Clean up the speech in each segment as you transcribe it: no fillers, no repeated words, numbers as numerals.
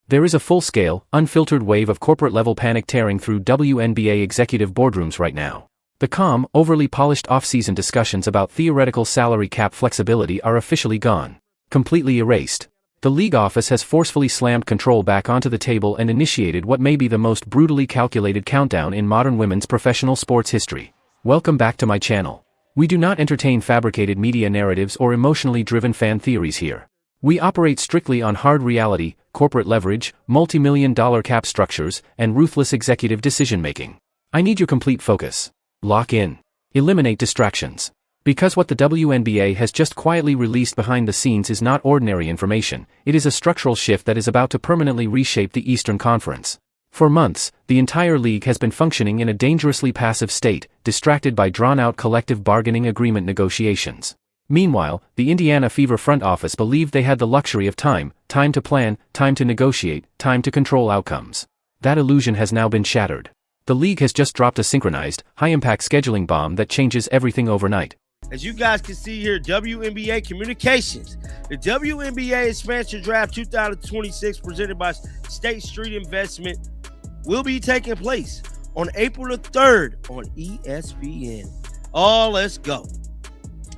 There is a full-scale, unfiltered wave of corporate-level panic tearing through WNBA executive boardrooms right now. The calm, overly polished off-season discussions about theoretical salary cap flexibility are officially gone. Completely erased. The league office has forcefully slammed control back onto the table and initiated what may be the most brutally calculated countdown in modern women's professional sports history. Welcome back to my channel. We do not entertain fabricated media narratives or emotionally driven fan theories here. We operate strictly on hard reality, corporate leverage, multi-million-dollar cap structures, and ruthless executive decision-making. I need your complete focus. Lock in. Eliminate distractions. Because what the WNBA has just quietly released behind the scenes is not ordinary information, it is a structural shift that is about to permanently reshape the Eastern Conference. For months, the entire league has been functioning in a dangerously passive state, distracted by drawn-out collective bargaining agreement negotiations. Meanwhile, the Indiana Fever front office believed they had the luxury of time to plan, time to negotiate, time to control outcomes. That illusion has now been shattered. The league has just dropped a synchronized, high-impact scheduling bomb that changes everything overnight. As you guys can see here, WNBA Communications. The WNBA Expansion Draft 2026 presented by State Street Investment will be taking place on April the 3rd on ESPN. Oh, let's go.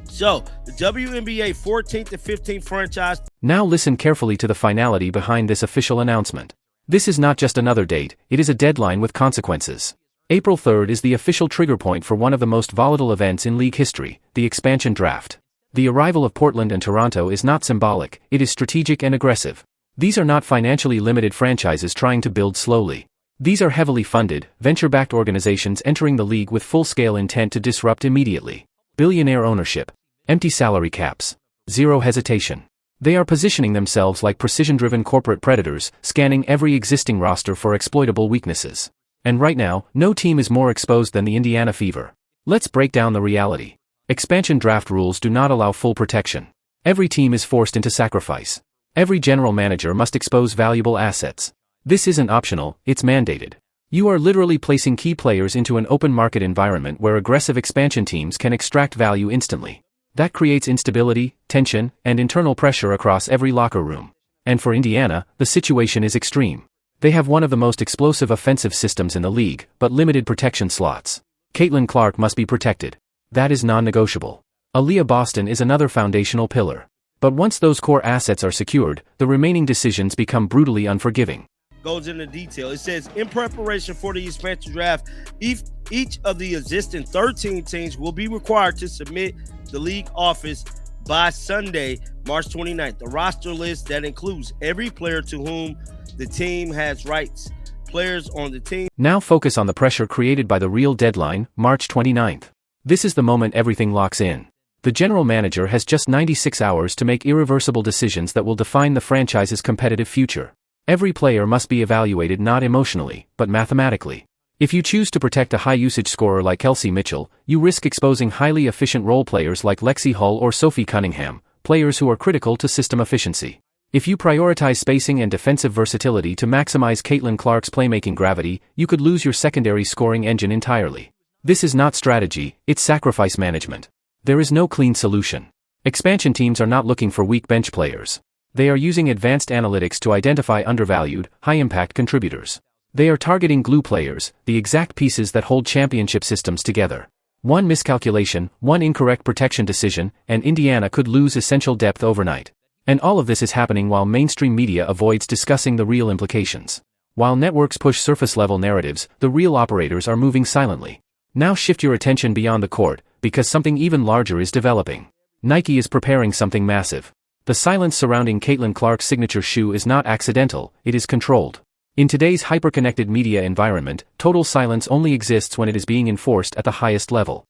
So, the WNBA 14th and 15th franchise. Now listen carefully to the finality behind this official announcement. This is not just another date, it is a deadline with consequences. April 3rd is the official trigger point for one of the most volatile events in league history, the expansion draft. The arrival of Portland and Toronto is not symbolic, it is strategic and aggressive. These are not financially limited franchises trying to build slowly. These are heavily funded, venture-backed organizations entering the league with full-scale intent to disrupt immediately. Billionaire ownership. Empty salary caps. Zero hesitation. They are positioning themselves like precision-driven corporate predators, scanning every existing roster for exploitable weaknesses. And right now, no team is more exposed than the Indiana Fever. Let's break down the reality. Expansion draft rules do not allow full protection. Every team is forced into sacrifice. Every general manager must expose valuable assets. This isn't optional, it's mandated. You are literally placing key players into an open market environment where aggressive expansion teams can extract value instantly. That creates instability, tension, and internal pressure across every locker room. And for Indiana, the situation is extreme. They have one of the most explosive offensive systems in the league, but limited protection slots. Caitlin Clark must be protected. That is non-negotiable. Aaliyah Boston is another foundational pillar. But once those core assets are secured, the remaining decisions become brutally unforgiving. Goes into detail. It says, in preparation for the expansion draft, each of the existing 13 teams will be required to submit the league office by Sunday, March 29th. The roster list that includes every player to whom the team has rights. Players on the team. Now focus on the pressure created by the real deadline, March 29th. This is the moment everything locks in. The general manager has just 96 hours to make irreversible decisions that will define the franchise's competitive future. Every player must be evaluated not emotionally, but mathematically. If you choose to protect a high-usage scorer like Kelsey Mitchell, you risk exposing highly efficient role players like Lexie Hull or Sophie Cunningham, players who are critical to system efficiency. If you prioritize spacing and defensive versatility to maximize Caitlin Clark's playmaking gravity, you could lose your secondary scoring engine entirely. This is not strategy, it's sacrifice management. There is no clean solution. Expansion teams are not looking for weak bench players. They are using advanced analytics to identify undervalued, high-impact contributors. They are targeting glue players, the exact pieces that hold championship systems together. One miscalculation, one incorrect protection decision, and Indiana could lose essential depth overnight. And all of this is happening while mainstream media avoids discussing the real implications. While networks push surface-level narratives, the real operators are moving silently. Now shift your attention beyond the court, because something even larger is developing. Nike is preparing something massive. The silence surrounding Caitlin Clark's signature shoe is not accidental, it is controlled. In today's hyper-connected media environment, total silence only exists when it is being enforced at the highest level.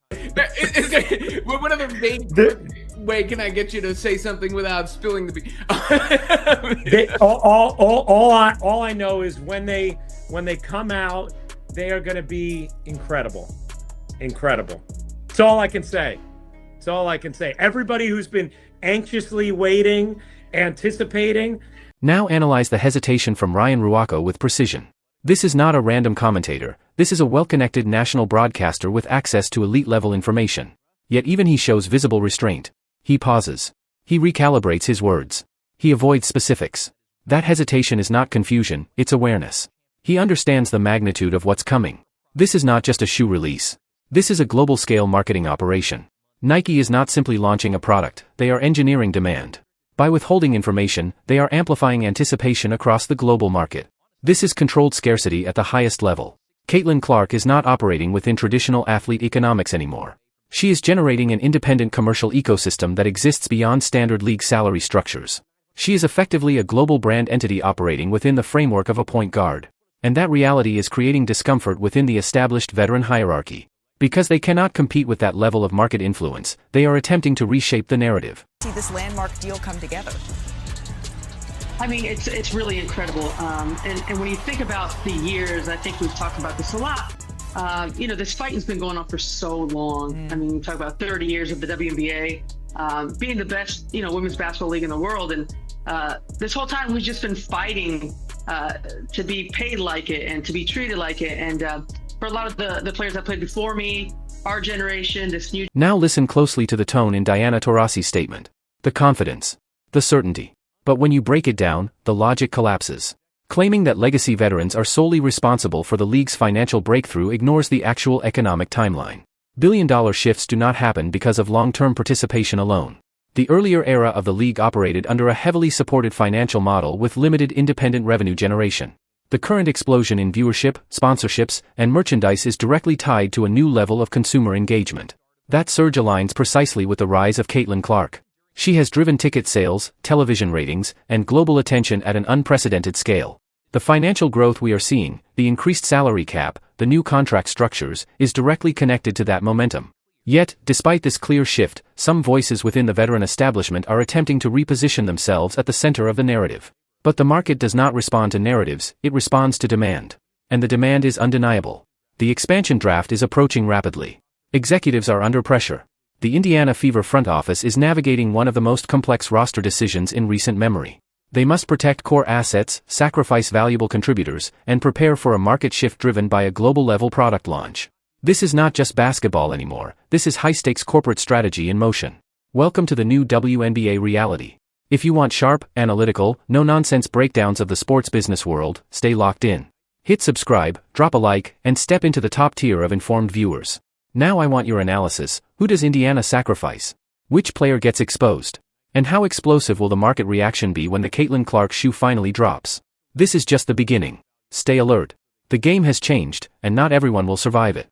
What other way can I get you to say something without spilling the beans? All I know is when they come out, they are going to be incredible. Incredible. That's all I can say. That's all I can say. Everybody who's been anxiously waiting, anticipating. Now analyze the hesitation from Ryan Ruocco with precision. This is not a random commentator, this is a well-connected national broadcaster with access to elite-level information. Yet even he shows visible restraint. He pauses. He recalibrates his words. He avoids specifics. That hesitation is not confusion, it's awareness. He understands the magnitude of what's coming. This is not just a shoe release. This is a global-scale marketing operation. Nike is not simply launching a product, they are engineering demand. By withholding information, they are amplifying anticipation across the global market. This is controlled scarcity at the highest level. Caitlin Clark is not operating within traditional athlete economics anymore. She is generating an independent commercial ecosystem that exists beyond standard league salary structures. She is effectively a global brand entity operating within the framework of a point guard. And that reality is creating discomfort within the established veteran hierarchy. Because they cannot compete with that level of market influence, they are attempting to reshape the narrative. See this landmark deal come together. I mean, it's really incredible. And when you think about the years, I think we've talked about this a lot. This fight has been going on for so long. I mean, we talk about 30 years of the WNBA, being the best, women's basketball league in the world. And this whole time we've just been fighting to be paid like it and to be treated like it. And for a lot of the players that played before me, our generation, this new... Now listen closely to the tone in Diana Taurasi's statement. The confidence. The certainty. But when you break it down, the logic collapses. Claiming that legacy veterans are solely responsible for the league's financial breakthrough ignores the actual economic timeline. Billion-dollar shifts do not happen because of long-term participation alone. The earlier era of the league operated under a heavily supported financial model with limited independent revenue generation. The current explosion in viewership, sponsorships, and merchandise is directly tied to a new level of consumer engagement. That surge aligns precisely with the rise of Caitlin Clark. She has driven ticket sales, television ratings, and global attention at an unprecedented scale. The financial growth we are seeing, the increased salary cap, the new contract structures, is directly connected to that momentum. Yet, despite this clear shift, some voices within the veteran establishment are attempting to reposition themselves at the center of the narrative. But the market does not respond to narratives, it responds to demand. And the demand is undeniable. The expansion draft is approaching rapidly. Executives are under pressure. The Indiana Fever front office is navigating one of the most complex roster decisions in recent memory. They must protect core assets, sacrifice valuable contributors, and prepare for a market shift driven by a global-level product launch. This is not just basketball anymore, this is high-stakes corporate strategy in motion. Welcome to the new WNBA reality. If you want sharp, analytical, no-nonsense breakdowns of the sports business world, stay locked in. Hit subscribe, drop a like, and step into the top tier of informed viewers. Now I want your analysis. Who does Indiana sacrifice? Which player gets exposed? And how explosive will the market reaction be when the Caitlin Clark shoe finally drops? This is just the beginning. Stay alert. The game has changed, and not everyone will survive it.